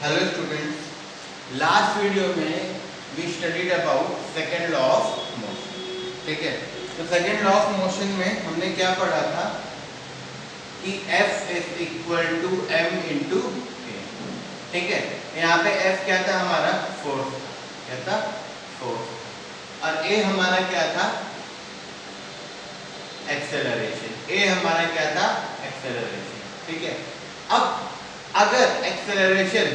Hello students, last video में we studied about second law of motion. ठीक है, तो सेकेंड लॉ ऑफ मोशन में हमने क्या पढ़ा था कि F is equal to m into a. ठीक है, यहाँ पे F क्या था हमारा फोर्स, क्या था फोर्स, और a हमारा क्या था एक्सेलरेशन। a हमारा क्या था एक्सेलरेशन। ठीक है, अब अगर एक्सेलरेशन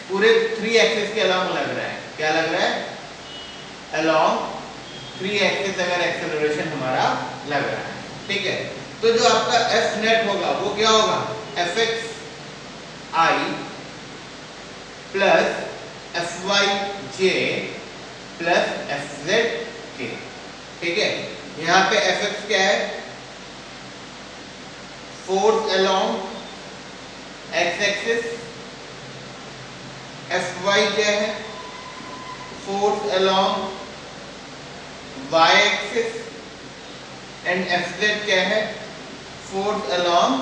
पूरे 3 एक्सिस के अलोंग लग रहा है, क्या लग रहा है अलोंग 3 एक्सिस अगर एक्सेलरेशन हमारा लग रहा है, ठीक है, तो जो आपका एफ नेट होगा वो क्या होगा F X I plus F Y J plus F Z के। ठीक है, यहाँ पे एफ एक्स क्या है force along X axis, F Y क्या है force along Y axis, and F Z क्या है फोर्स अलोंग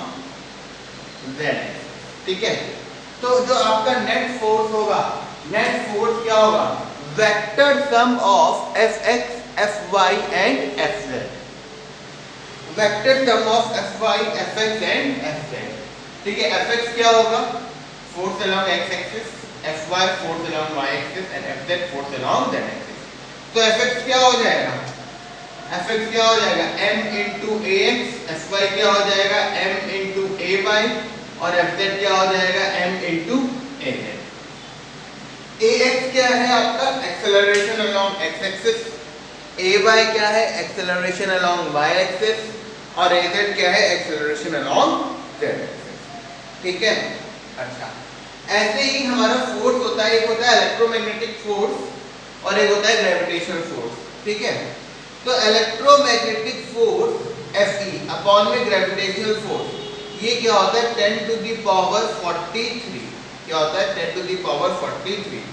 जेड एक्सिस। ठीक है, तो जो आपका नेट फोर्स होगा, नेट फोर्स क्या होगा vector sum of F X F Y and F Z, vector sum of F Y F X and F Z. ठीक है, एफ एक्स क्या होगा force along X axis, F Y force along Y axis and F Z force along Z axis. तो F X क्या हो जाएगा, F X क्या हो जाएगा m into A X, F Y क्या हो जाएगा m इंटू ए वाई, और एफ जेड क्या हो जाएगा m इंटू ए जेड। ए एक्स क्या है आपका एक्सेलरेशन अलोंग एक्स एक्सिस, ए वाई क्या है एक्सेलरेशन अलोंग वाई एक्सिस, और ए जेड क्या है एक्सेलरेशन अलोंग जेड एक्सिस। ठीक है, अच्छा ऐसे ही हमारा फोर्स होता है, एक होता है इलेक्ट्रोमैग्नेटिक फोर्स और एक होता है ग्रेविटेशनल फोर्स। ठीक है, तो इलेक्ट्रोमैग्नेटिक फोर्स Fe अपॉन में ग्रेविटेशनल फोर्स ये क्या होता है 10 टू द पावर 43। क्या होता है 10 टू द पावर 43,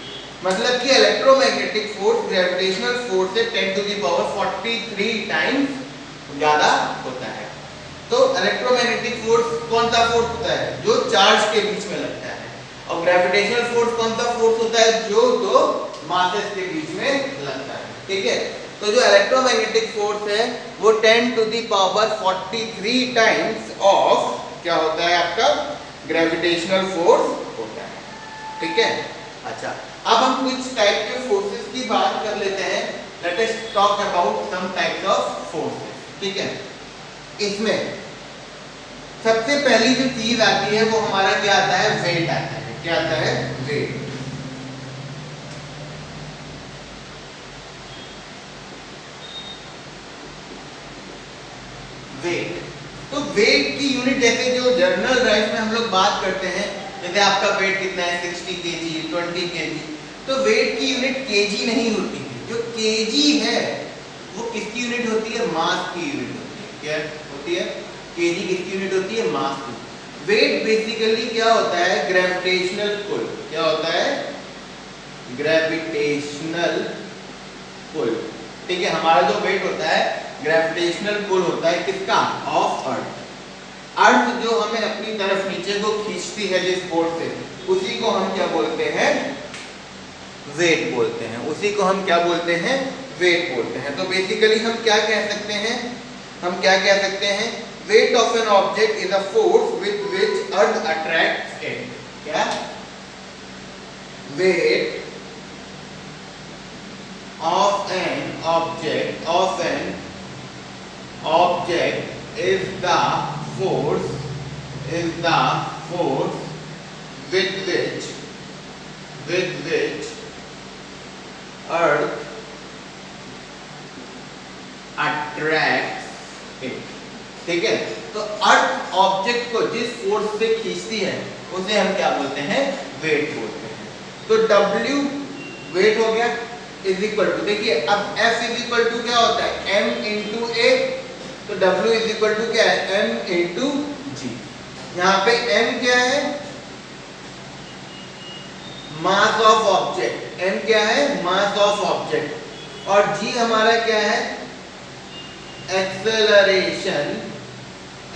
मतलब कि इलेक्ट्रोमैग्नेटिक फोर्स ग्रेविटेशनल फोर्स से 10 टू द पावर 43 टाइम्स ज्यादा होता है। तो इलेक्ट्रोमैग्नेटिक फोर्स कौन सा फोर्स होता है जो चार्ज के बीच में लगता है, और ग्रेविटेशनल फोर्स कौन सा फोर्स होता है जो दो मासेस के बीच में लगता है। ठीक है, तो जो इलेक्ट्रोमैग्नेटिक फोर्स है वो 10 to the power 43 times of क्या होता है आपका ग्रेविटेशनल फोर्स होता है। ठीक है, अच्छा अब हम कुछ टाइप के फोर्सेस की बात कर लेते हैं। Let us talk about some types of forces. ठीक है, इसमें सबसे पहली जो चीज आती है वो हमारा क्या आता है वेट आता है। क्या आता है वेट। वेट, तो वेट की यूनिट जैसे जो जर्नल राइज में हम लोग बात करते हैं, जैसे आपका वेट कितना है 60 केजी 20 केजी, तो वेट की यूनिट केजी नहीं होती है। जो केजी है वो किसकी यूनिट होती है मास की यूनिट होती है। क्या होती है केजी किसकी यूनिट होती है मास की। वेट बेसिकली क्या होता है ग्रेविटेशनल पुल। क्या होता है ग्रेविटेशनल पुल। ठीक है, हमारा जो वेट होता है ग्रेविटेशनल पुल होता है किसका ऑफ अर्थ। अर्थ जो हमें अपनी तरफ नीचे को खींचती है जिस फोर्स से, उसी को हम क्या बोलते हैं वेट बोलते हैं। उसी को हम क्या बोलते हैं वेट बोलते हैं। तो बेसिकली हम क्या कह सकते हैं, हम क्या कह सकते हैं wait of an object is a force with which earth attracts it. क्या wait of an object is the force with which earth attracts it। ठीक है, तो अर्थ ऑब्जेक्ट को जिस फोर्स से खींचती है उसे हम क्या बोलते हैं वेट बोलते हैं। तो W वेट हो गया इज इक्वल टू, देखिए अब F इज इक्वल टू क्या होता है m इंटू ए, तो W इज इक्वल टू क्या है m इंटू जी। यहाँ पे m क्या है मास ऑफ ऑब्जेक्ट, m क्या है मास ऑफ ऑब्जेक्ट, और g हमारा क्या है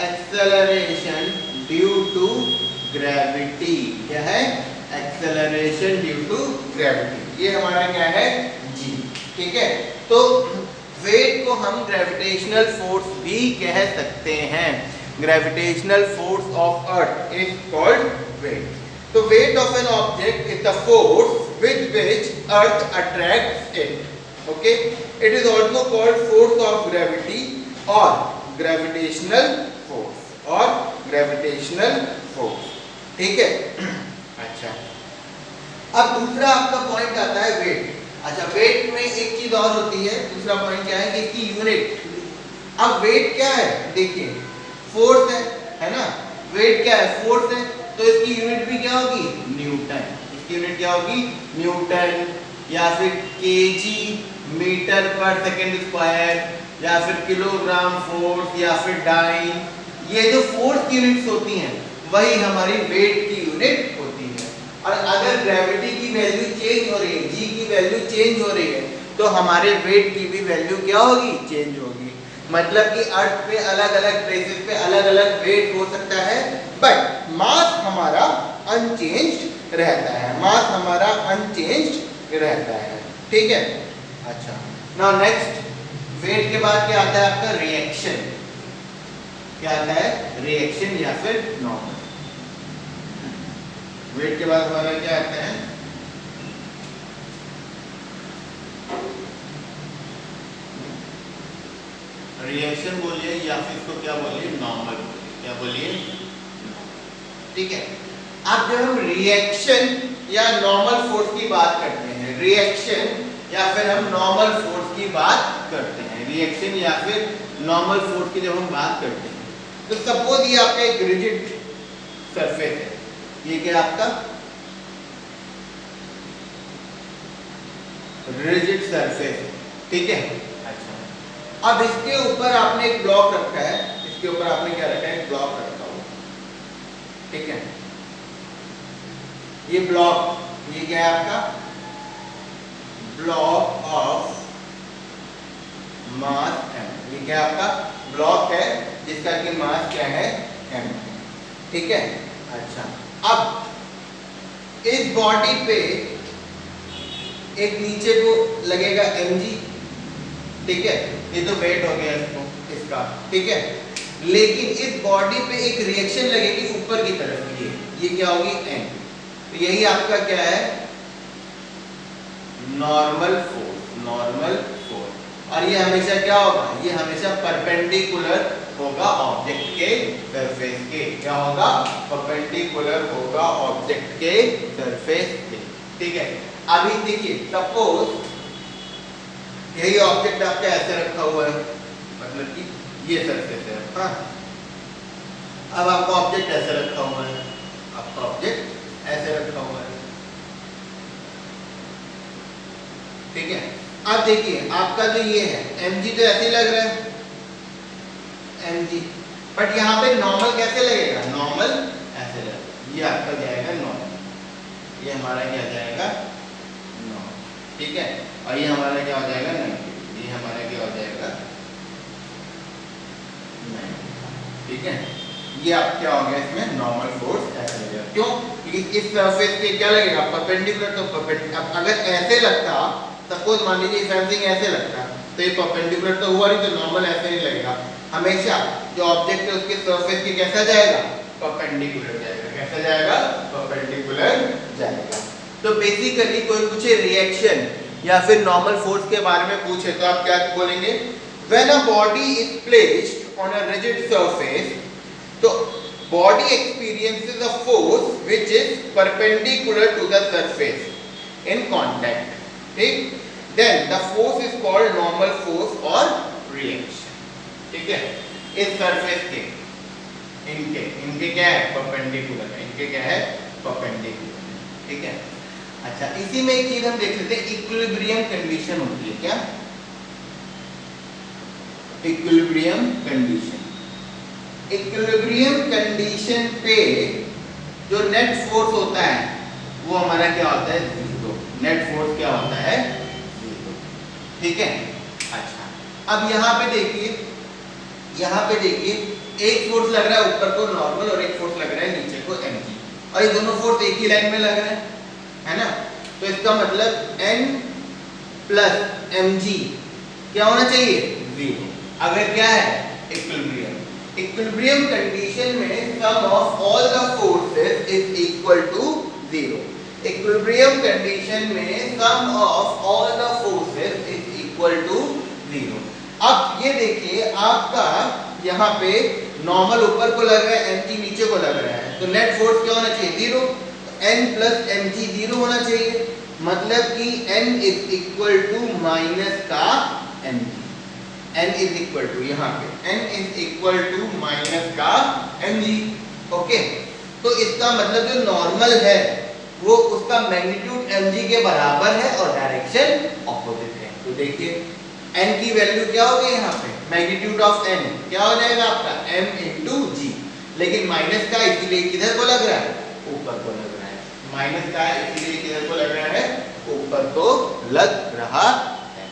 एक्सेलरेशन ड्यू टू ग्रेविटी। क्या है एक्सेलरेशन ड्यू टू ग्रेविटी, ये हमारा क्या है g। ठीक है, तो वेट को हम ग्रेविटेशनल फोर्स भी कह सकते हैं। Gravitational force of earth is called weight. तो weight of an object is the force with which earth attracts it. Okay, it is also called force of gravity or gravitational force or gravitational force। ठीक है, अच्छा, अब दूसरा आपका point आता है wait. अच्छा, वेट में एक चीज और होती है, दूसरा पॉइंट क्या है कि इसकी यूनिट। अब वेट क्या है, देखिए फोर्स है ना, वेट क्या है, फोर्स है, तो इसकी यूनिट भी क्या होगी, न्यूटन। यूनिट क्या होगी, न्यूटन, या फिर केजी मीटर पर सेकंड स्क्वायर, या फिर किलोग्राम फोर्स, या फिर डाइन। ये जो फोर्स यूनिट्स होती हैं वही हमारी वेट की यूनिट होती है। और अगर ग्रेविटी की वैल्यू चेंज हो रही है, जी की वैल्यू चेंज हो रही है, तो हमारे वेट की भी वैल्यू क्या होगी, चेंज होगी। मतलब कि अर्थ पे अलग अलग प्लेसेस पे अलग अलग वेट हो सकता है, बट मास हमारा अनचेंज्ड रहता है, मास हमारा अनचेंज्ड रहता है। ठीक है, अच्छा, नाउ नेक्स्ट, वेट के बाद क्या आता है आपका, रिएक्शन। क्या आता है, रिएक्शन या फिर नॉर्मल। वेट के बाद हमारा क्या आता है, रिएक्शन बोलिए या फिर इसको क्या बोलिए, नॉर्मल बोलिए, क्या बोलिए। ठीक है, अब जब हम रिएक्शन या नॉर्मल फोर्स की बात करते हैं, रिएक्शन या फिर हम नॉर्मल फोर्स की बात करते हैं, रिएक्शन या फिर नॉर्मल फोर्स की जब हम बात करते हैं, तो सपोज ये आपका एक रिजिड सरफेस है, ये क्या आपका रिजिड सरफेस है। ठीक है, अच्छा, अब इसके ऊपर आपने एक ब्लॉक रखा है, इसके ऊपर आपने क्या रखा है, एक ब्लॉक रखा हुआ। ठीक है, ये ब्लॉक, ये क्या है आपका ब्लॉक ऑफ मास m, ये क्या आपका ब्लॉक है जिसका कि मास क्या है, m। ठीक है, अच्छा, अब इस बॉडी पे एक नीचे को लगेगा mg। ठीक है, ये तो वेट हो गया इसका। ठीक है, लेकिन इस बॉडी पे एक रिएक्शन लगेगी ऊपर की तरफ, ये क्या होगी, m। तो यही आपका क्या है, नॉर्मल फोर्स, नॉर्मल फोर्स। और ये हमेशा क्या होगा, ये हमेशा परपेंडिकुलर होगा ऑब्जेक्ट के सरफेस के। क्या होगा, परपेंडिकुलर होगा ऑब्जेक्ट के सरफेस के। ठीक है, अभी देखिए सपोज यही ऑब्जेक्ट आपका ऐसे रखा हुआ है, मतलब कि ये सरफेस है। हाँ, अब आपका ऑब्जेक्ट ऐसे रखा हुआ है, आपका ऑब्जेक्ट ऐसे रखा हुआ है। ठीक है, अब देखिए आपका जो ये है mg तो ऐसे ही लग रहा है mg, बट यहाँ पे नॉर्मल कैसे लगेगा, नॉर्मल ऐसे लगेगा। ये आपका जाएगा नॉर्मल, ये हमारा क्या जाएगा, नॉर्मल। ठीक है, और ये हमारा क्या हो जाएगा, नेगेटिव, ये हमारा क्या हो जाएगा, नेगेटिव। ठीक है, ये आप क्या हो गया, इसमें नॉर्मल फोर्स ऐसे लगेगा। क्यों, क्योंकि इस सरफेस पे क्या लगेगा, परपेंडिकुलर। तो परपेंडिकुलर अगर ऐसे लगता, सपोज मान लीजिए समथिंग ऐसे लगता, तो ये परपेंडिकुलर तो हुआ नहीं, तो नॉर्मल ऐसे नहीं लगेगा। हमेशा जो ऑब्जेक्ट है उसके सरफेस के कैसा जाएगा, परपेंडिकुलर जाएगा। कैसा जाएगा, परपेंडिकुलर जाएगा। तो बेसिकली कोई पूछे रिएक्शन या फिर नॉर्मल फोर्स के बारे में पूछे तो आप क्या बोलेंगे, when a body is placed on a rigid surface, तो body experiences a force which is perpendicular to the surface in contact. ठीक, then the force is called normal force or reaction. ठीक है, इस सरफेस के इनके क्या है, perpendicular है, इनके क्या है, परपेंडिकुलर। ठीक है, अच्छा, इसी में एक चीज हम देख लेते हैं, इक्विलिब्रियम कंडीशन होती है। क्या, इक्विलिब्रियम कंडीशन। इक्विलिब्रियम कंडीशन पे जो नेट फोर्स होता है वो हमारा क्या होता है, जीरो। नेट फोर्स क्या होता है, जीरो। ठीक है, अच्छा, अब यहाँ पे देखिए, एक फोर्स लग रहा है ऊपर को नॉर्मल, और एक फोर्स लग रहा है नीचे को mg। और ये दोनों फोर्स एक ही लाइन में लग रहे हैं, है ना। तो इसका मतलब N प्लस mg क्या होना चाहिए, 0। अगर क्या है, इक्विलिब्रियम। इक्विलिब्रियम कंडीशन में sum of all the forces is equal to 0। Equilibrium condition में sum of all the forces is equal to 0। अब ये देखिए आपका यहाँ पे नॉर्मल ऊपर को लग रहा है, mg नीचे को लग रहा है, तो नेट फोर्स क्या होना चाहिए, 0। N प्लस mg 0 होना चाहिए, मतलब कि N is equal to minus का mg। N is equal to यहाँ पे N is equal to minus का mg। ओके, तो इसका मतलब जो नॉर्मल है वो उसका मैग्नीट्यूड mg के बराबर है और डायरेक्शन ऑपोजिट है। तो देखिए n की वैल्यू क्या हो गई यहाँ पे, मैग्नीट्यूड ऑफ n क्या हो जाएगा आपका m इंटू जी। लेकिन माइनस का इसलिए किधर को लग रहा है, ऊपर को लग रहा है। माइनस का इसलिए किधर को लग रहा है, ऊपर को लग रहा है।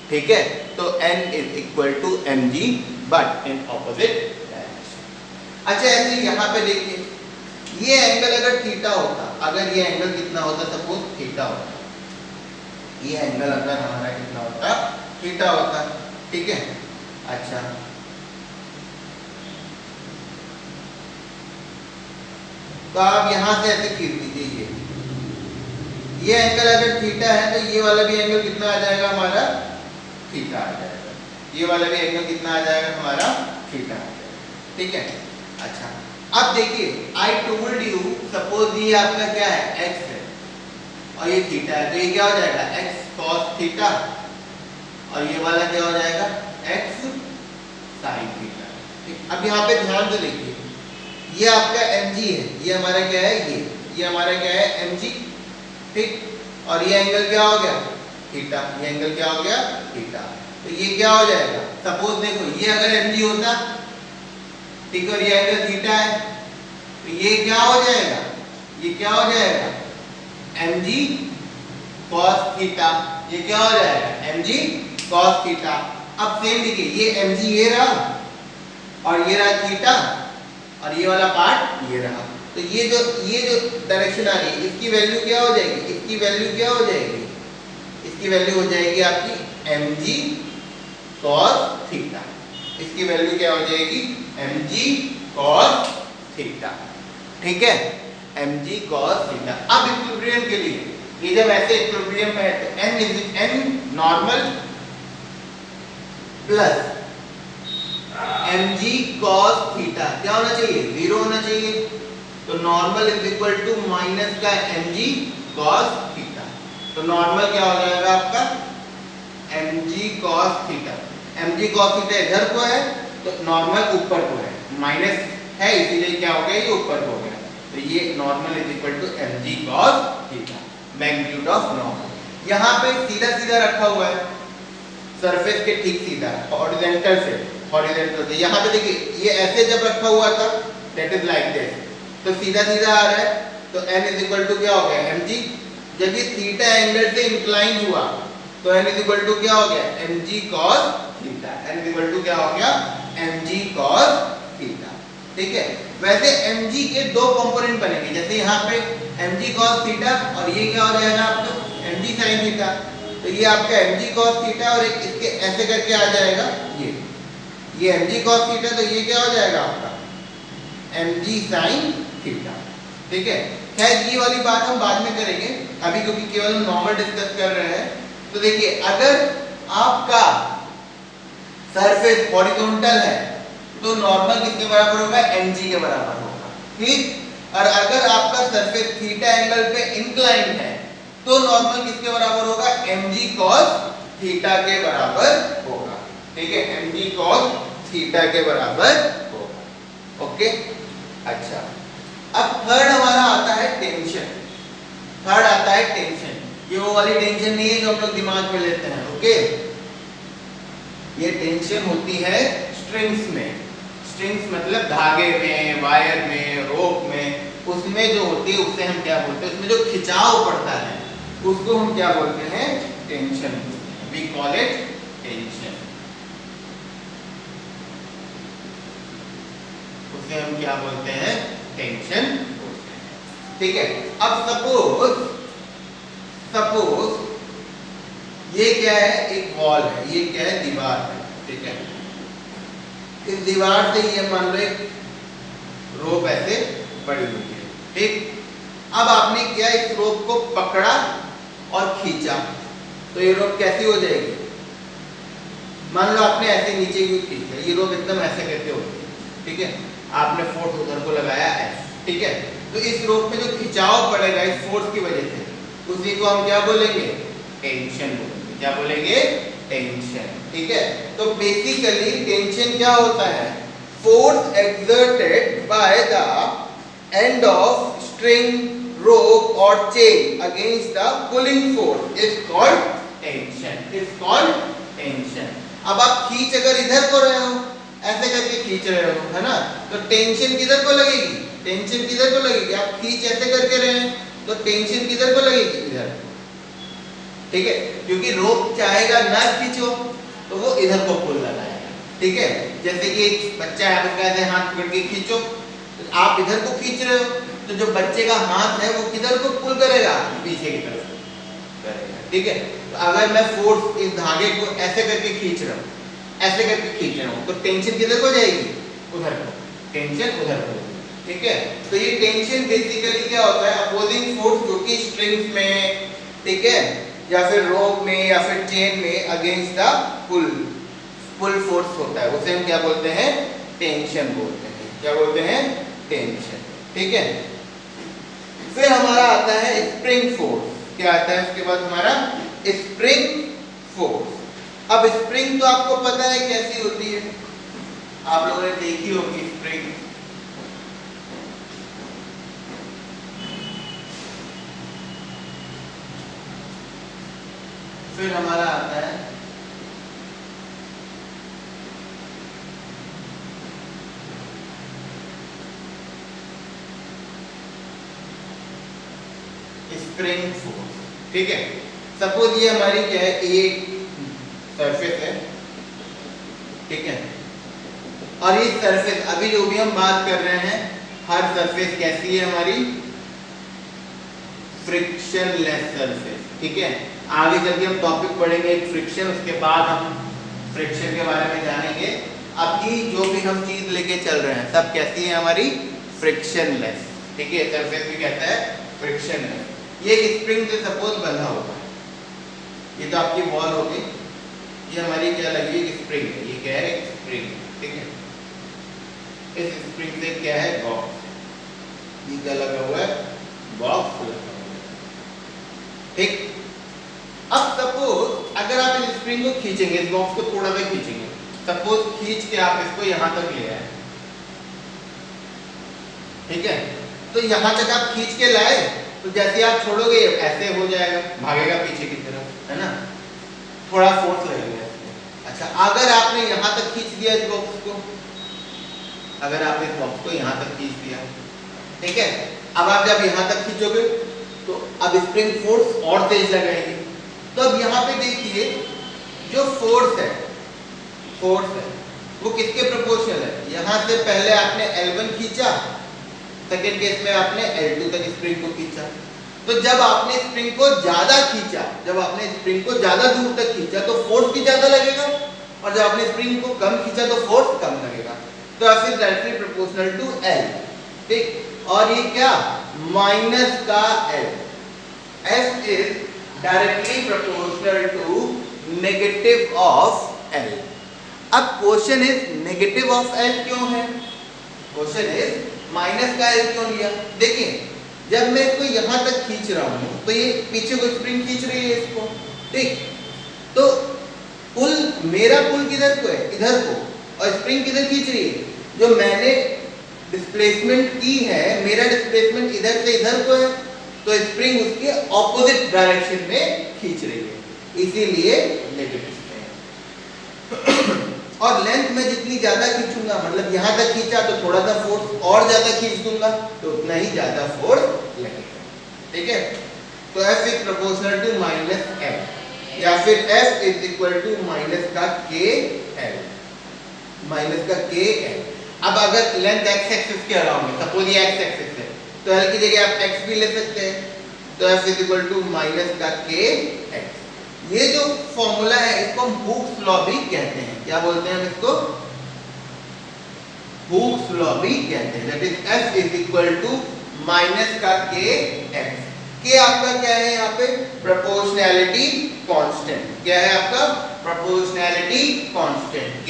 ठीक है, तो n is equal to mg but in opposite direction. अच्छा ऐसे यहाँ पे देखिए, ये एंगल अगर थीटा होता, अगर ये एंगल कितना होता, सपोज थीटा होता, ये एंगल अगर हमारा कितना होता, थीटा होता। ठीक है, अच्छा तो आप यहां से ऐसे खींच दीजिए, ये एंगल अगर थीटा है तो ये वाला भी एंगल कितना आ जाएगा हमारा, थीटा आ जाएगा। ये वाला भी एंगल कितना आ जाएगा हमारा, थीटा आ जाएगा। ठीक है, अच्छा अब देखिए आई टोल्ड यू, सपोज ये आपका क्या है, x है और ये थीटा है, तो ये क्या हो जाएगा, x cos थीटा, और ये वाला क्या हो जाएगा, x sin थीटा। अब यहाँ पे ध्यान से देखिए, ये आपका mg है, ये हमारा क्या है, ये हमारा क्या है, mg। ठीक, और ये एंगल क्या हो गया, थीटा। ये एंगल क्या हो गया, थीटा। तो ये क्या हो जाएगा, सपोज देखो ये अगर mg होता, ठीक, और ये एंगल थीटा है, तो ये क्या हो जाएगा, ये क्या हो जाएगा, mg cos थीटा। ये क्या हो जाएगा, mg cos थीटा। अब सेम देखिए, ये mg ये रहा और ये रहा थीटा, और ये वाला पार्ट ये रहा। तो ये जो डायरेक्शन आ रही है, इसकी वैल्यू क्या हो जाएगी, इसकी वैल्यू क्या हो जाएगी, इसकी वैल्यू हो जाएगी आपकी mg cos थीटा। इसकी वैल्यू क्या हो जाएगी, mg cos थीटा। ठीक है, mg cos थीटा। अब इक्विलिब्रियम के लिए, ये जब ऐसे इक्विलिब्रियम में है तो n normal plus mg cos theta क्या होना चाहिए, 0 होना चाहिए। तो normal is equal to minus का mg cos थीटा। तो नॉर्मल क्या हो जाएगा आपका, mg cos theta. mg cos theta इधर को है तो नॉर्मल ऊपर को है, माइनस है इसीलिए क्या हो गया, ये ऊपर को हो गया। तो ये normal is equal to mg cos theta, magnitude of normal. यहाँ पे सीधा सीधा रखा हुआ है, सरफेस के ठीक सीधा, हॉरिजॉन्टल से यहाँ पे देखिए ये ऐसे जब रखा हुआ था, दैट इज लाइक दिस, तो सीधा सीधा आ रहा है, तो n इज इक्वल टू क्या हो गया, mg। जब ये थीटा एंगल से इंक्लाइन हुआ तो n इज इक्वल टू क्या हो गया, mg cos theta. n is equal to क्या हो गया, mg cos थीटा। ठीक है, वैसे mg के दो कंपोनेंट बनेंगे, जैसे यहाँ पे mg cos थीटा और ये क्या हो जाएगा आपका mg sin थीटा। तो ये आपका mg cos थीटा और एक इसके ऐसे करके आ जाएगा, ये mg cos थीटा, तो ये क्या हो जाएगा आपका mg sin थीटा। ठीक है, खैर ये वाली बात हम बाद में करेंगे, अभी क्योंकि केवल हम नॉर्मल डिस्कस कर रहे हैं। तो देखिए अगर आपका सरफेस हॉरिजॉन्टल है तो नॉर्मल किसके बराबर होगा, mg के बराबर होगा। ठीक, और अगर आपका सरफेस थीटा एंगल पे इंक्लाइन है तो नॉर्मल किसके बराबर होगा, mg cos थीटा के बराबर होगा। ठीक है, mg cos थीटा के बराबर होगा। ओके, अच्छा अब थर्ड हमारा आता है टेंशन। थर्ड आता है टेंशन। ये वो वाली टेंशन नहीं है जो हम लोग दिमाग में लेते हैं। ओके, ये टेंशन होती है स्ट्रिंग्स में। स्ट्रिंग्स मतलब धागे में, वायर में, रोप में, उसमें जो होती है उसे हम क्या बोलते हैं, उसमें जो खिंचाव पड़ता है उसको हम क्या बोलते हैं, tension. We call it tension. उसे हम क्या बोलते हैं, टेंशन बोलते हैं। ठीक है। अब सपोज ये क्या है, एक वॉल है, ये क्या है, दीवार है, ठीक है। इस दीवार से ये मान लो एक रोप ऐसे पड़ी हुई है, ठीक। अब आपने क्या, इस रोप को पकड़ा और खींचा, तो ये रोप कैसी हो जाएगी, मान लो आपने ऐसे नीचे क्यों खींचा, ये रोप एकदम ऐसे करके होती है, ठीक है। आपने फोर्स उधर को लगाया F, ठीक है। तो इस रोप में जो खिंचाव पड़ेगा इस फोर्स की वजह से, उसी को हम क्या बोलेंगे, टेंशन बोलेंगे। क्या बोलेंगे, टेंशन, ठीक है। तो बेसिकली टेंशन क्या होता है, force exerted by the end of string, rope or chain against the pulling force is called tension, is called tension। अब आप खींच अगर इधर को रहे हो, ऐसे करके खींच रहे हो, है ना, तो टेंशन किधर को लगेगी, टेंशन किधर को लगेगी, आप खींच ऐसे करके रहे हैं तो टेंशन किधर को लगेगी, इधर, ठीक है। क्योंकि रोप चाहेगा ना खींचो तो वो इधर को पुल लगाएगा, ठीक है। जैसे कि एक बच्चा है, उसका ऐसे हाथ पकड़ के खींचो, तो आप इधर को खींच रहे हो, तो जो बच्चे का हाथ है वो किधर को पुल करेगा, पीछे की तरफ करेगा, ठीक है। तो अगर मैं फोर्स इस धागे को ऐसे करके खींच रहा हूँ, ऐसे करके खींच रहा हूँ, तो टेंशन किधर को जाएगी, उधर को, टेंशन उधर को, ठीक है। तो ये टेंशन बेसिकली क्या होता है, अपोजिंग फोर्स जो कि स्ट्रिंग्स में, ठीक है, या फिर रोप में या फिर चेन में अगेंस्ट द पुल फोर्स होता है, उसे हम क्या बोलते हैं, टेंशन बोलते हैं। क्या बोलते हैं, टेंशन, ठीक है। फिर हमारा आता है स्प्रिंग फोर्स। क्या आता है उसके बाद हमारा, स्प्रिंग फोर्स। अब स्प्रिंग तो आपको पता है कैसी होती है, आप लोगों ने देखी होगी स्प्रिंग। फिर हमारा आता है स्प्रिंग फोर्स, ठीक है। सपोज ये हमारी क्या है, एक सरफेस है, ठीक है, और ये सरफेस अभी जो भी हम बात कर रहे हैं, हर सरफेस कैसी है हमारी, फ्रिक्शनलेस सरफेस, ठीक है। आगे चल के हम टॉपिक पढ़ेंगे एक फ्रिक्शन, उसके बाद हम फ्रिक्शन के बारे में जानेंगे। अभी जो भी हम चीज लेके चल रहे हैं सब कैसी है हमारी, फ्रिक्शनलेस, ठीक है। सरफेस भी कहता है फ्रिक्शनलेस। ये एक स्प्रिंग से सपोज बंधा होगा, ये तो आपकी वॉल होगी, ये हमारी क्या लगी है, स्प्रिंग है, ये क्या है, स्प्रिंग, ठीक है। इस स्प्रिंग से क्या है, बॉक्स, ये क्या लगा हुआ है, बॉक्स लगा हुआ है, ठीक। अब सपोज अगर आप इस स्प्रिंग को खींचेंगे, इस बॉक्स को थोड़ा सा खींचेंगे, सपोज खींच के आप इसको यहां तक ले आए, ठीक है। तो यहां तक आप खींच के लाए, तो जैसे आप छोड़ोगे ऐसे हो जाएगा, भागेगा पीछे की तरफ, है ना, थोड़ा फोर्स लगेगा इसमें। अच्छा, अगर आपने यहां तक खींच दिया इस बॉक्स को, अगर आपने इस बॉक्स को यहां तक खींच दिया, ठीक है, अब आप जब यहां तक खींचोगे तो अब स्प्रिंग फोर्स और तेज लगाएगी। तो अब यहाँ पे देखिए जो फोर्स है वो किसके प्रोपोर्शनल है, यहां से पहले आपने L1 खींचा, सेकेंड केस में आपने L2 तक स्प्रिंग को खींचा, तो जब आपने स्प्रिंग को ज्यादा खींचा, जब आपने स्प्रिंग को ज्यादा दूर तक खींचा तो फोर्स भी ज्यादा लगेगा, और जब आपने स्प्रिंग को कम खींचा तो फोर्स कम लगेगा। तो F is directly proportional to L, ठीक। और ये क्या, माइनस का L, F is directly proportional to negative of L। अब question is negative of L क्यों है, क्वेश्चन इज माइनस का L क्यों लिया। देखिए जब मैं इसको यहां तक खींच रहा हूं तो ये पीछे को स्प्रिंग खींच रही है इसको, ठीक। तो पुल, मेरा पुल किधर को है, इधर को, और स्प्रिंग किधर खींच रही है, जो मैंने डिस्प्लेसमेंट की है, मेरा डिस्प्लेसमेंट इधर से इधर को है, तो स्प्रिंग उसके ऑपोजिट डायरेक्शन में खींच रही है, इसीलिए नेगेटिव है। और लेंथ में जितनी ज्यादा खींचूंगा, मतलब यहां तक खींचा तो थोड़ा सा फोर्स और ज्यादा खींच दूंगा तो उतना ही ज्यादा फोर्स लगेगा, ठीक है। तो F is proportional to minus M, या फिर F is equal to minus का KL, माइनस का KL। अब अगर लेंथ x एक्सिस के अराउंड है, सपोज ये x एक्सिस है, तो L की जगह आप x भी ले सकते हैं, तो F is equal to minus का k x। ये जो फॉर्मूला है इसको हम हुक्स लॉ भी कहते हैं। क्या बोलते हैं हम इसको? हुक्स लॉ भी कहते हैं। That is F is equal to minus का k x। k आपका क्या है यहाँ पे? Proportionality constant. क्या है आपका? Proportionality constant k।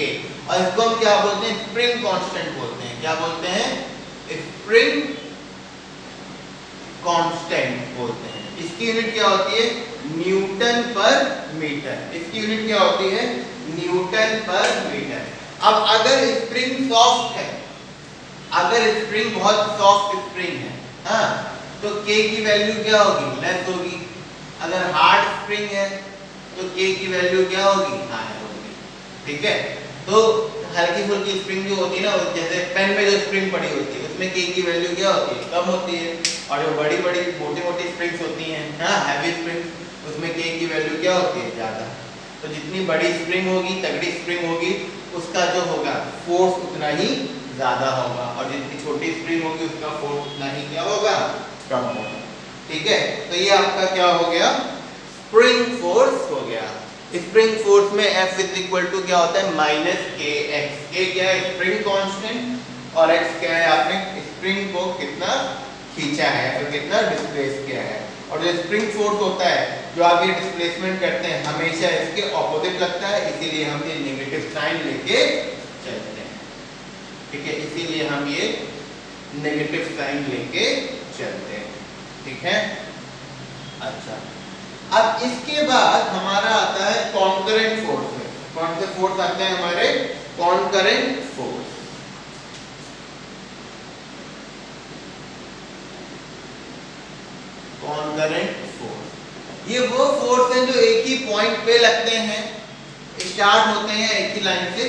और इसको हम क्या बोलते हैं? स्प्रिंग कांस्टेंट बोलते हैं। क्या बोलते हैं? स्प्रिंग कांस्टेंट बोलते हैं। इसकी यूनिट क्या होती है? न्यूटन पर मीटर। इसकी यूनिट क्या होती है? न्यूटन पर मीटर। अब अगर स्प्रिंग सॉफ्ट है, अगर स्प्रिंग बहुत सॉफ्ट स्प्रिंग है, हाँ, तो k की वैल्यू क्या होगी? लेस होगी। अगर हार्ड स्प्रिंग है तो k की वैल्यू क्या होगी? हायर होगी। ठीक है, तो हल्की फुल्की स्प्रिंग जो होती है ना, जैसे पेन में जो स्प्रिंग पड़ी होती है उसमें k की वैल्यू क्या होती है? कम होती है। और जो बड़ी बड़ी मोटी मोटी स्प्रिंग्स होती हैं, हाँ, हैवी स्प्रिंग, उसमें k की वैल्यू क्या होती है? ज़्यादा। तो जितनी बड़ी स्प्रिंग होगी, तगड़ी स्प्रिंग होगी, उसका जो होगा फोर्स उतना ही ज़्यादा होगा, और जितनी छोटी स्प्रिंग होगी उसका फोर्स उतना ही क्या होगा? कम होगा। ठीक है, तो ये आपका क्या हो गया? स्प्रिंग फोर्स हो गया। स्प्रिंग फोर्स में F इज इक्वल टू क्या होता है? माइनस के एक्स। के क्या है? स्प्रिंग कांस्टेंट, और x क्या है? आपने स्प्रिंग को कितना खींचा है, तो कितना डिस्प्लेस किया है। और जो स्प्रिंग फोर्स होता है, जो आप ये डिस्प्लेसमेंट करते हैं, हमेशा इसके ऑपोजिट लगता है, इसीलिए हम ये नेगेटिव साइन लेके चलते हैं। ठीक है, इसीलिए हम ये नेगेटिव साइन लेके चलते हैं। ठीक है, अच्छा, अब इसके बाद हमारा आता है कॉन्करेंट फोर्स। कौन से फोर्स आते हैं हमारे? Concurrent force. कॉन्करेंट फोर्स, ये वो फोर्स हैं जो एक ही पॉइंट पे लगते हैं, स्टार्ट होते हैं एक ही लाइन से,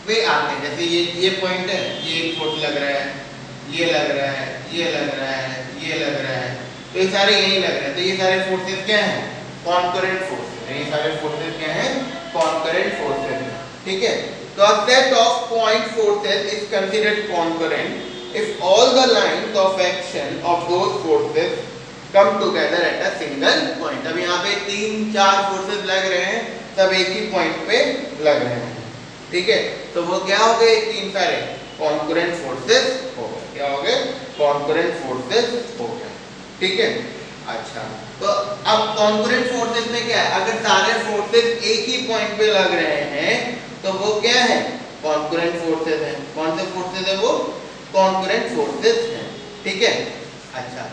वे आते हैं। जैसे ये पॉइंट है, ये एक फोर्स लग रहा है, ये लग रहा है, ये लग रहा है, ये लग रहा है, तो ये सारे यही लग रहे हैं। तो ये सारे फोर्सेस क्या हैं? Concurrent forces. ये सारे फोर्सेस क्या हैं? कॉन्करेंट फोर्सेस हैं। ठीक है, तो a set of point forces is considered concurrent if all the lines of action of those forces come together at a single point। अब यहाँ पे 3-4 फोर्सेस लग रहे हैं, सब एक ही पॉइंट पे लग रहे हैं। ठीक है, तो वो क्या हो गए? 3 सारे कॉन्करेंट फोर्सेस हो गए। क्या हो गए? कॉन्करेंट फोर्सेस हो गए। ठीक है, अच्छा, तो अब कॉन्करेंट फोर्सेस में क्या है? अगर सारे फोर्सेस एक ही पॉइंट पे लग रहे हैं तो वो क्या है? कॉन्करेंट फोर्सेस हैं। कौन से फोर्सेस है वो? कॉन्करेंट फोर्सेस हैं। ठीक है, अच्छा,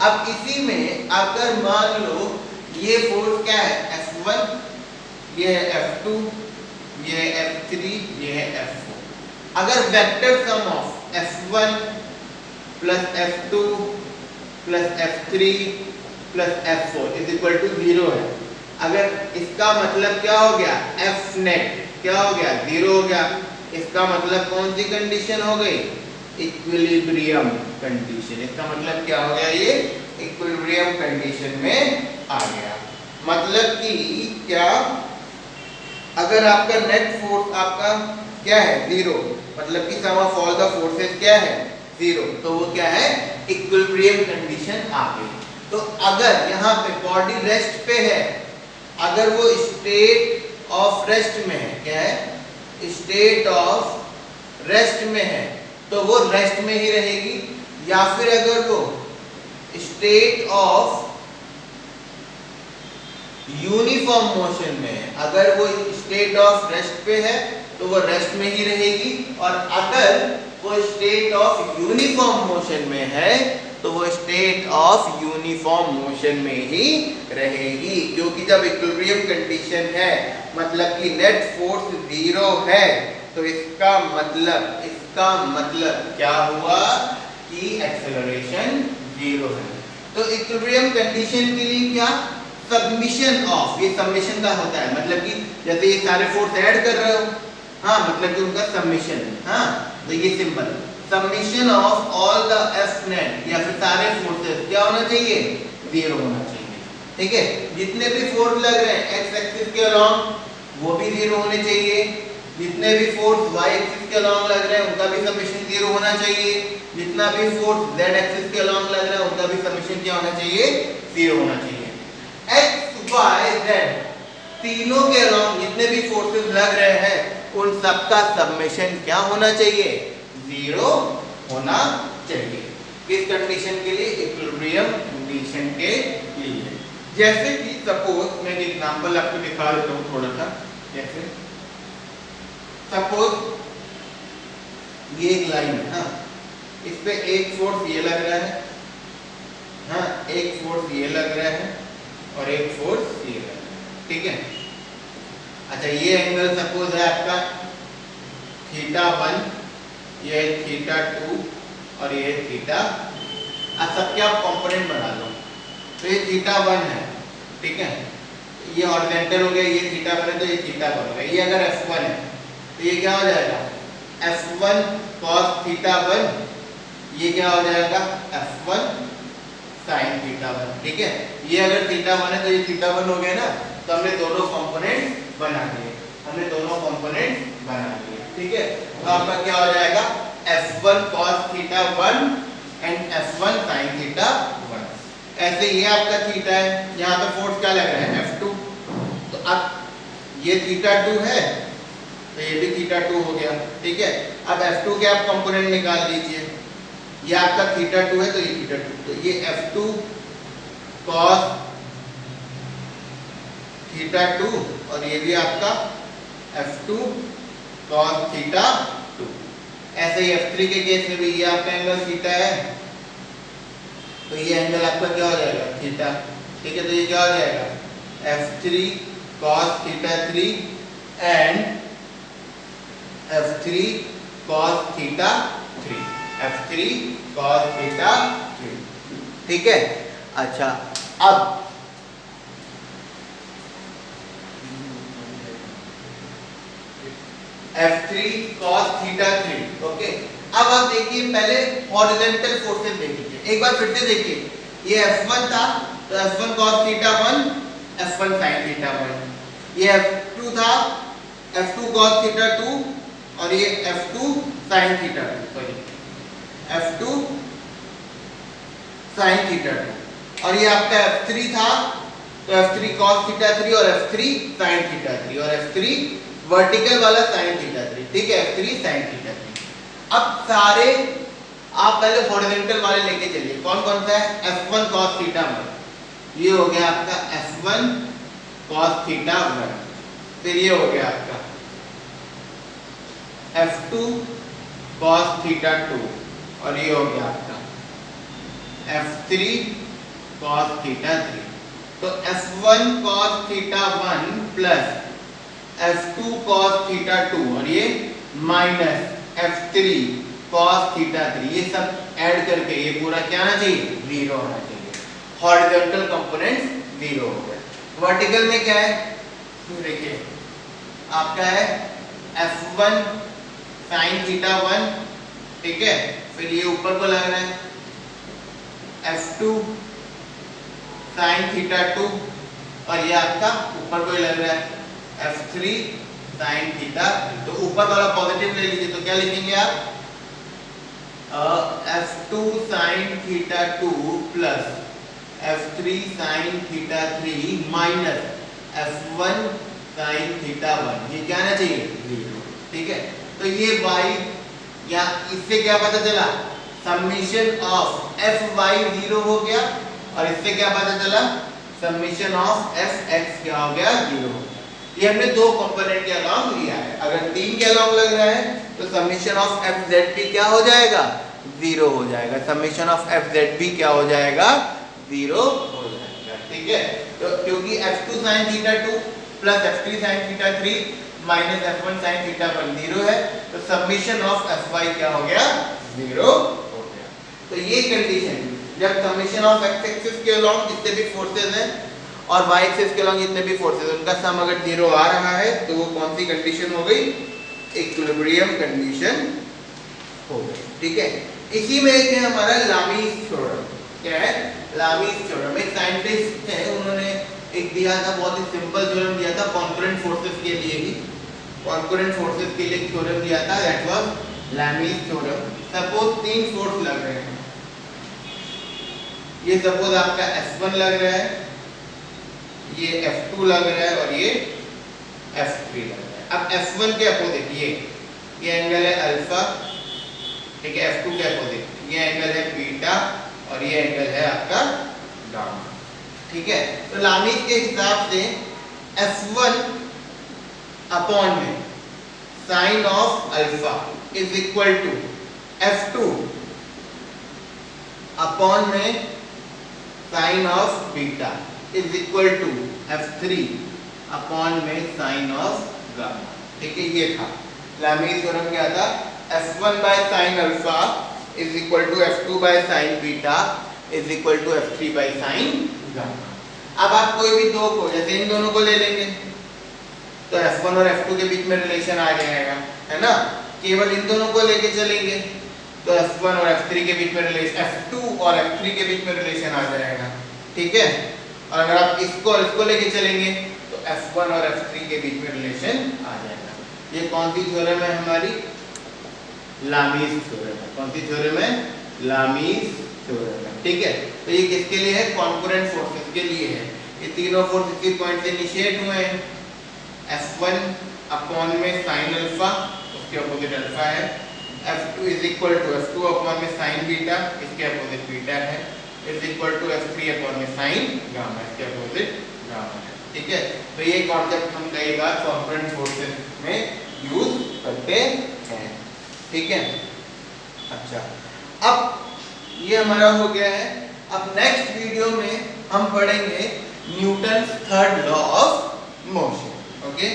अब इसी में अगर मान लो ये फोर्स क्या है? F1, ये है F2, ये है F3, ये है F4। अगर vector sum of F1 plus F2 plus F3 plus F4 is equal to 0 है, अगर इसका मतलब क्या हो गया? F नेट क्या हो गया? 0 हो गया। इसका मतलब कौन सी कंडीशन हो गई? Equilibrium condition. इसका मतलब क्या हो गया? ये इक्विलिब्रियम कंडीशन में आ गया। मतलब कि क्या? अगर आपका नेट फोर्स आपका क्या है? 0, मतलब कि सम ऑफ ऑल द फोर्सेस क्या है? 0, तो वो क्या है? इक्विलिब्रियम कंडीशन आ गई। तो अगर यहाँ पे बॉडी रेस्ट पे है, अगर वो स्टेट ऑफ रेस्ट में है, क्या है? स्टेट ऑफ रेस्ट में है, तो वो रेस्ट में ही रहेगी। या फिर अगर वो स्टेट ऑफ यूनिफॉर्म मोशन में है, अगर वो स्टेट ऑफ रेस्ट पे है तो वो रेस्ट में ही रहेगी, और अगर वो स्टेट ऑफ यूनिफॉर्म मोशन में है तो वो स्टेट ऑफ यूनिफॉर्म मोशन में ही रहेगी। क्योंकि जब इक्विलिब्रियम कंडीशन है, मतलब कि नेट फोर्स 0 है, तो इसका मतलब क्या हुआ? कि एक्सेलरेशन 0 है। तो इक्विलिब्रियम कंडीशन के लिए क्या? सबमिशन ऑफ, ये सबमिशन का होता है, मतलब कि जैसे ये सारे फोर्स ऐड कर रहे हो, हाँ, मतलब कि उनका सबमिशन है, हाँ, तो ये simple submission of all the F net, या फिर सारे फोर्सेस क्या होना चाहिए? 0 होना चाहिए। ठीक है, जितने भी फोर्स लग रहे हैं एक्स एक्सिस के अलॉन्ग वो भी 0 होने चाहिए, जितने भी फोर्स वाई एक्सिस के अलॉन्ग लग रहे हैं उनका भी सबमिशन 0 होना चाहिए, जितना भी फोर्स z एक्सिस के अलोंग लग रहा है उनका भी समेशन क्या होना चाहिए, 0 होना चाहिए। x y z तीनों के अलोंग जितने भी फोर्सेस लग रहे हैं उन सबका समेशन क्या होना चाहिए, 0 होना चाहिए। किस कंडीशन के लिए, इक्विलिब्रियम कंडीशन के लिए। जैसे कि सपोज मैं एक एग्जांपल आपको दिखा देता हूँ थोड़ा सा। जैसे सपोज ये एक लाइन है, हाँ, इस पे एक फोर्स ये लग रहा है, हाँ, एक फोर्स ये लग रहा है और एक फोर्स ये लग रहा है, ठीक है। अच्छा, ये एंगल सपोज है आपका θ1, ये θ2 और ये θ। अब सबके आप कंपोनेंट बना लो। तो ये θ1 है, ठीक है, ये हॉरिजॉन्टल हो गया, ये θ1 है तो ये θ1 हो गया। ये अगर f1 है तो ये क्या हो जाएगा, f1 cos θ1, ये क्या हो जाएगा, f1 sin θ1, ठीक है। ये अगर θ1 है तो ये θ1 हो गया ना, तो हमने दोनों कंपोनेंट बना दिए, ठीक है। तो आपका क्या हो जाएगा, f1 cos θ1 and f1 sin θ1। ऐसे ये आपका थीटा है, यहाँ पे फोर्स क्या लग रहा है, f2। तो अब ये θ2 है तो ये भी θ2 हो गया, ठीक है। अब f2 के आप कंपोनेंट निकाल लीजिए, ये आपका θ2 है तो ये θ2, तो ये f2 cos θ2 और ये भी आपका f2 cos θ2। ऐसे ही f3 के केस में भी ये आपका एंगल थीटा है तो ये एंगल आपका क्या हो जाएगा, थीटा, ठीक है। तो ये क्या हो जाएगा, f3 cos θ3 and f3 cos θ3, f3 cos θ3, ठीक है। अच्छा, अब f3 cos θ3, ओके। अब आप देखिए, पहले हॉरिजॉन्टल फोर्सेस देखिए, एक बार फिर से देखिए। ये f1 था तो f1 cos θ1, f1 sin θ1। ये f2 था, f2 cos θ2 और ये f2 sin θ2, sorry f2 sin θ2। और ये आपका f3 था तो f3 cos θ3 और f3 sin θ3 और f3 वर्टिकल वाला sin θ3, ठीक है, f3 sin θ3। अब सारे आप पहले हॉरिजॉन्टल वाले लेके चलिए। कौन कौन सा है, f1 cos θ1, ये हो गया आपका f1 cos θ1। फिर ये हो गया आपका f2 cos θ2 और ये हो गया आपका f3 cos θ3। तो f1 cos θ1 plus f2 cos θ2 और ये माइनस f3 cos θ3, ये सब ऐड करके ये पूरा क्या आना चाहिए, 0 होना चाहिए। हॉरिजॉन्टल कंपोनेंट 0 हो गया। वर्टिकल में क्या है, देखिए आपका है f1 sin θ1, ठीक है। फिर ये ऊपर को लग रहा है f2 sin θ2 और ये आपका ऊपर को ही लग रहा है f3 sin θ। तो ऊपर वाला पॉजिटिव ले लीजिए तो क्या लिखेंगे आप, f2 sin θ2 plus f3 sin θ3 minus f1 sin θ1, ये क्या आना चाहिए, 0, ठीक है। तो ये y या इससे क्या पता चला, समेशन ऑफ fy 0 हो गया और इससे क्या पता चला, समेशन ऑफ fx क्या हो गया, 0 हो गया। ये हमने दो कंपोनेंट के अलोंग लिया है। अगर तीन के अलोंग लग रहा है तो समेशन ऑफ fz क्या हो जाएगा, 0 हो जाएगा। समेशन ऑफ fz क्या हो जाएगा, 0 हो जाएगा, ठीक है। तो क्योंकि f2 sin θ2 plus f3 sin θ3 minus f1 sin θ1 0 है, तो समेशन ऑफ fy क्या हो गया, 0 हो गया। तो ये कंडीशन जब समेशन ऑफ x एक्सिस के अलोंग जितने भी फोर्सेस हैं और y एक्सिस के अलोंग जितने भी फोर्सेस उनका सम अगर 0 आ रहा है तो वो कौन सी कंडीशन हो गई, इक्विलिब्रियम कंडीशन हो गई, ठीक है। इसी में एक है हमारा लामीस थ्योरम। क्या है, लामीस थ्योरम। एक साइंटिस्ट है, उन्होंने एक दिया था, बहुत ही सिंपल थ्योरम दिया था कॉन्करेंट फोर्सेस के लिए ही। कॉन्करेंट फोर्सेस के लिए थ्योरम दिया था, that was Lami's theorem, suppose 3 force लग रहे हैं, ये सपोज आपका F1 लग रहा है, ये F2 लग रहा है और ये F3 लग रहा है। अब F1 के अपोजिट ये एंगल है अल्फा, ठीक है, F2 के अपोजिट ये एंगल है बीटा और ये एंगल है आपका गामा, ठीक है। तो लामीज के हिसाब से F1 अपॉन में sine of alpha is equal to F2 upon में sine of beta is equal to F3 upon में साइन ऑफ गामा, ठीक है। ये था लामीज थ्योरम, क्या था, F1 by sine alpha is equal to F2 by sine beta is equal to F3 by sine gamma. अब आप कोई भी दो को, जैसे इन दोनों को ले लेंगे तो F1 और F2 के बीच में रिलेशन आ जाएगा, है ना। केवल इन दोनों को लेके चलेंगे तो F1 और F3 के बीच में रिलेशन, F2 और F3 के बीच में रिलेशन आ जाएगा, ठीक है। और अगर आप इसको और इसको लेके चलेंगे तो F1 और F3 के बीच में रिलेशन आ जाएगा। ये कौन सी थ्योरम है हमारी, लामीज थ्योरम है। कौन सी थ्योरम है, लामीज थ्योरम है, ठीक है। तो ये किसके लिए है, कॉन्करेंट फोर्सेस के लिए है। ये तीनों फोर्स इसी पॉइंट से इनिशिएट हुए हैं, F1 अपॉन में साइन अल्फा, उसके अपोजिट अल्फा है, F2 is equal to F2 upon में साइन बीटा, इसके अपोजिट बीटा है, is equal to F3 upon में साइन गामा, इसके अपोजिट गामा है, ठीक है। तो ये कॉन्सेप्ट हम कई बार कॉन्करेंट फोर्सेस में यूज करते हैं, ठीक है। अच्छा, अब ये हमारा हो गया है। अब नेक्स्ट वीडियो में हम पढ़ेंगे Newton third law of motion, okay.